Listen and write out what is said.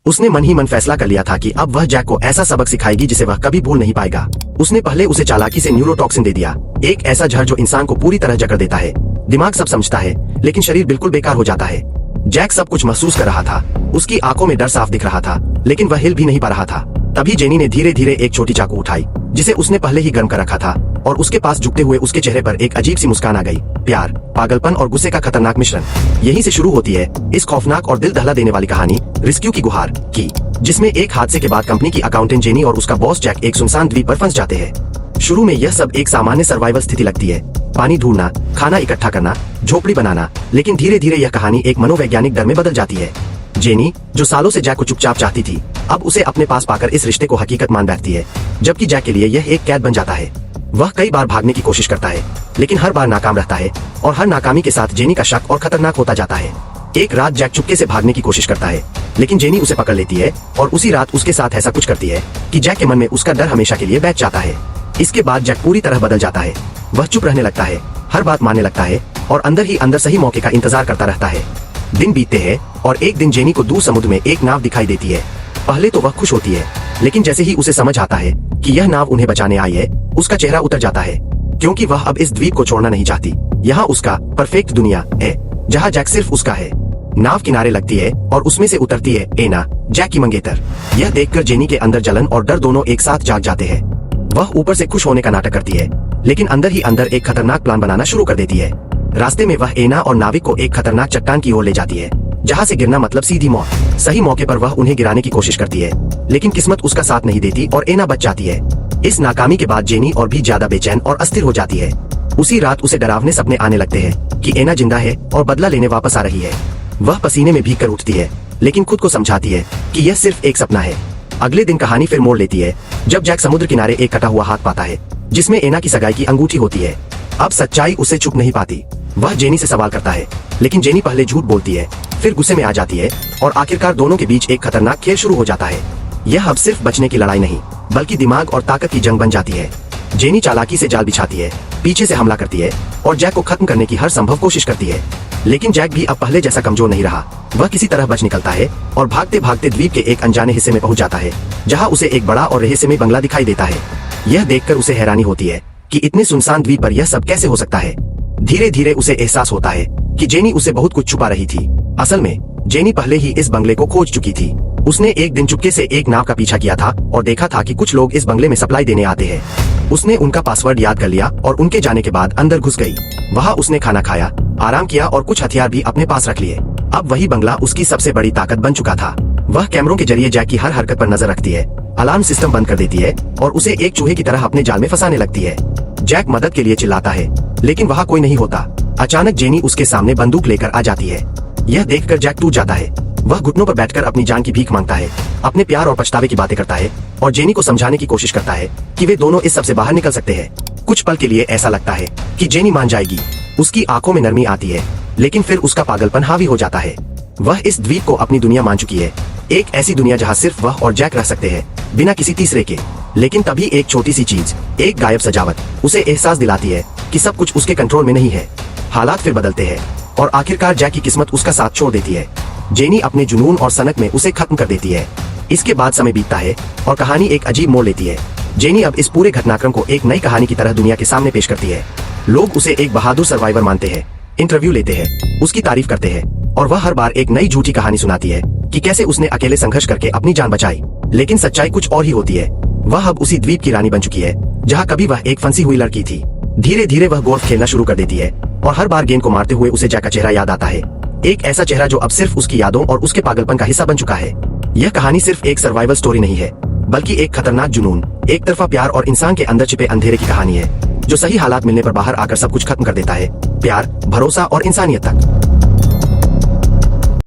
उसने मन ही मन फैसला कर लिया था कि अब वह जैक को ऐसा सबक सिखाएगी जिसे वह कभी भूल नहीं पाएगा। उसने पहले उसे चालाकी से न्यूरोटॉक्सिन दे दिया, एक ऐसा जहर जो इंसान को पूरी तरह जकड़ देता है। दिमाग सब समझता है लेकिन शरीर बिल्कुल बेकार हो जाता है। जैक सब कुछ महसूस कर रहा था, उसकी आंखों में डर साफ दिख रहा था, लेकिन वह हिल भी नहीं पा रहा था। तभी जेनी ने धीरे धीरे एक छोटी चाकू उठाई जिसे उसने पहले ही गर्म कर रखा था, और उसके पास झुकते हुए उसके चेहरे पर एक अजीब सी मुस्कान आ गई। प्यार, पागलपन और गुस्से का खतरनाक मिश्रण। यहीं से शुरू होती है इस खौफनाक और दिल दहला देने वाली कहानी रेस्क्यू की गुहार की, जिसमें एक हादसे के बाद कंपनी की अकाउंटेंट जेनी और उसका बॉस जैक एक सुनसान द्वीप पर फंस जाते हैं। शुरू में यह सब एक सामान्य सर्वाइवल स्थिति लगती है, पानी ढूंढना, खाना इकट्ठा करना, झोपड़ी बनाना, लेकिन धीरे धीरे यह कहानी एक मनोवैज्ञानिक डर में बदल जाती है। जेनी, जो सालों से जैक को चुपचाप चाहती थी, अब उसे अपने पास पाकर इस रिश्ते को हकीकत मान बैठती है, जबकि जैक के लिए यह एक कैद बन जाता है। वह कई बार भागने की कोशिश करता है, लेकिन हर बार नाकाम रहता है, और हर नाकामी के साथ जेनी का शक और खतरनाक होता जाता है। एक रात जैक चुपके से भागने की कोशिश करता है, लेकिन जेनी उसे पकड़ लेती है और उसी रात उसके साथ ऐसा कुछ करती है कि जैक के मन में उसका डर हमेशा के लिए बैठ जाता है। इसके बाद जैक पूरी तरह बदल जाता है। वह चुप रहने लगता है, हर बात मानने लगता है, और अंदर ही अंदर सही मौके का इंतजार करता रहता है। दिन बीतते हैं और एक दिन जेनी को दूर समुद्र में एक नाव दिखाई देती है। पहले तो वह खुश होती है, लेकिन जैसे ही उसे समझ आता है कि यह नाव उन्हें बचाने आई है, उसका चेहरा उतर जाता है, क्योंकि वह अब इस द्वीप को छोड़ना नहीं चाहती। यहाँ उसका परफेक्ट दुनिया है, जहाँ जैक सिर्फ उसका है। नाव किनारे लगती है और उसमें से उतरती है एना, जैक की मंगेतर। यह देखकर जेनी के अंदर जलन और डर दोनों एक साथ जाग जाते हैं। वह ऊपर से खुश होने का नाटक करती है, लेकिन अंदर ही अंदर एक खतरनाक प्लान बनाना शुरू कर देती है। रास्ते में वह एना और नाविक को एक खतरनाक चट्टान की ओर ले जाती है, जहाँ से गिरना मतलब सीधी मौत। सही मौके पर वह उन्हें गिराने की कोशिश करती है, लेकिन किस्मत उसका साथ नहीं देती और एना बच जाती है। इस नाकामी के बाद जेनी और भी ज्यादा बेचैन और अस्थिर हो जाती है। उसी रात उसे डरावने सपने आने लगते हैं कि एना जिंदा है और बदला लेने वापस आ रही है। वह पसीने में भीग कर उठती है, लेकिन खुद को समझाती है कि यह सिर्फ एक सपना है। अगले दिन कहानी फिर मोड़ लेती है, जब जैक समुद्र किनारे एक कटा हुआ हाथ पाता है, जिसमें एना की सगाई की अंगूठी होती है। अब सच्चाई उसे चुप नहीं पाती। वह जेनी से सवाल करता है, लेकिन जेनी पहले झूठ बोलती है, फिर गुस्से में आ जाती है, और आखिरकार दोनों के बीच एक खतरनाक खेल शुरू हो जाता है। यह अब सिर्फ बचने की लड़ाई नहीं, बल्कि दिमाग और ताकत की जंग बन जाती है। जेनी चालाकी से जाल बिछाती है, पीछे से हमला करती है और जैक को खत्म करने की हर संभव कोशिश करती है, लेकिन जैक भी अब पहले जैसा कमजोर नहीं रहा। वह किसी तरह बच निकलता है और भागते भागते द्वीप के एक अनजाने हिस्से में पहुंच जाता है, जहां उसे एक बड़ा और रहस्यमय बंगला दिखाई देता है। यह देखकर उसे हैरानी होती है कि इतने सुनसान द्वीप पर यह सब कैसे हो सकता है। धीरे धीरे उसे एहसास होता है कि जेनी उसे बहुत कुछ छुपा रही थी। असल में जेनी पहले ही इस बंगले को खोज चुकी थी। उसने एक दिन चुपके से एक नाव का पीछा किया था और देखा था कि कुछ लोग इस बंगले में सप्लाई देने आते हैं। उसने उनका पासवर्ड याद कर लिया और उनके जाने के बाद अंदर घुस गई। वहाँ उसने खाना खाया, आराम किया और कुछ हथियार भी अपने पास रख लिए। अब वही बंगला उसकी सबसे बड़ी ताकत बन चुका था। वह कैमरों के जरिए जैक की हर हरकत पर नजर रखती है, अलार्म सिस्टम बंद कर देती है और उसे एक चूहे की तरह अपने जाल में फंसाने लगती है। जैक मदद के लिए चिल्लाता है, लेकिन वहाँ कोई नहीं होता। अचानक जेनी उसके सामने बंदूक लेकर आ जाती है। यह देखकर जैक टूट जाता है। वह घुटनों पर बैठकर अपनी जान की भीख मांगता है, अपने प्यार और पछतावे की बातें करता है और जेनी को समझाने की कोशिश करता है कि वे दोनों इस सब से बाहर निकल सकते हैं। कुछ पल के लिए ऐसा लगता है कि जेनी मान जाएगी। उसकी आंखों में नरमी आती है, लेकिन फिर उसका पागलपन हावी हो जाता है। वह इस द्वीप को अपनी दुनिया मान चुकी है, एक ऐसी दुनिया जहाँ सिर्फ वह और जैक रह सकते हैं, बिना किसी तीसरे के। लेकिन तभी एक छोटी सी चीज, एक गायब सजावट, उसे एहसास दिलाती है कि सब कुछ उसके कंट्रोल में नहीं है। हालात फिर बदलते हैं और आखिरकार जैक की किस्मत उसका साथ छोड़ देती है। जेनी अपने जुनून और सनक में उसे खत्म कर देती है। इसके बाद समय बीतता है और कहानी एक अजीब मोड़ लेती है। जेनी अब इस पूरे घटनाक्रम को एक नई कहानी की तरह दुनिया के सामने पेश करती है। लोग उसे एक बहादुर सर्वाइवर मानते हैं, इंटरव्यू लेते हैं, उसकी तारीफ करते हैं, और वह हर बार एक नई झूठी कहानी सुनाती है कि कैसे उसने अकेले संघर्ष करके अपनी जान बचाई। लेकिन सच्चाई कुछ और ही होती है। वह अब उसी द्वीप की रानी बन चुकी है, जहाँ कभी वह एक फंसी हुई लड़की थी। धीरे धीरे वह गोल्फ खेलना शुरू कर देती है और हर बार गेंद को मारते हुए उसे जैक का चेहरा याद आता है, एक ऐसा चेहरा जो अब सिर्फ उसकी यादों और उसके पागलपन का हिस्सा बन चुका है। यह कहानी सिर्फ एक सर्वाइवल स्टोरी नहीं है, बल्कि एक खतरनाक जुनून, एक तरफा प्यार और इंसान के अंदर छिपे अंधेरे की कहानी है, जो सही हालात मिलने पर बाहर आकर सब कुछ खत्म कर देता है, प्यार, भरोसा और इंसानियत तक।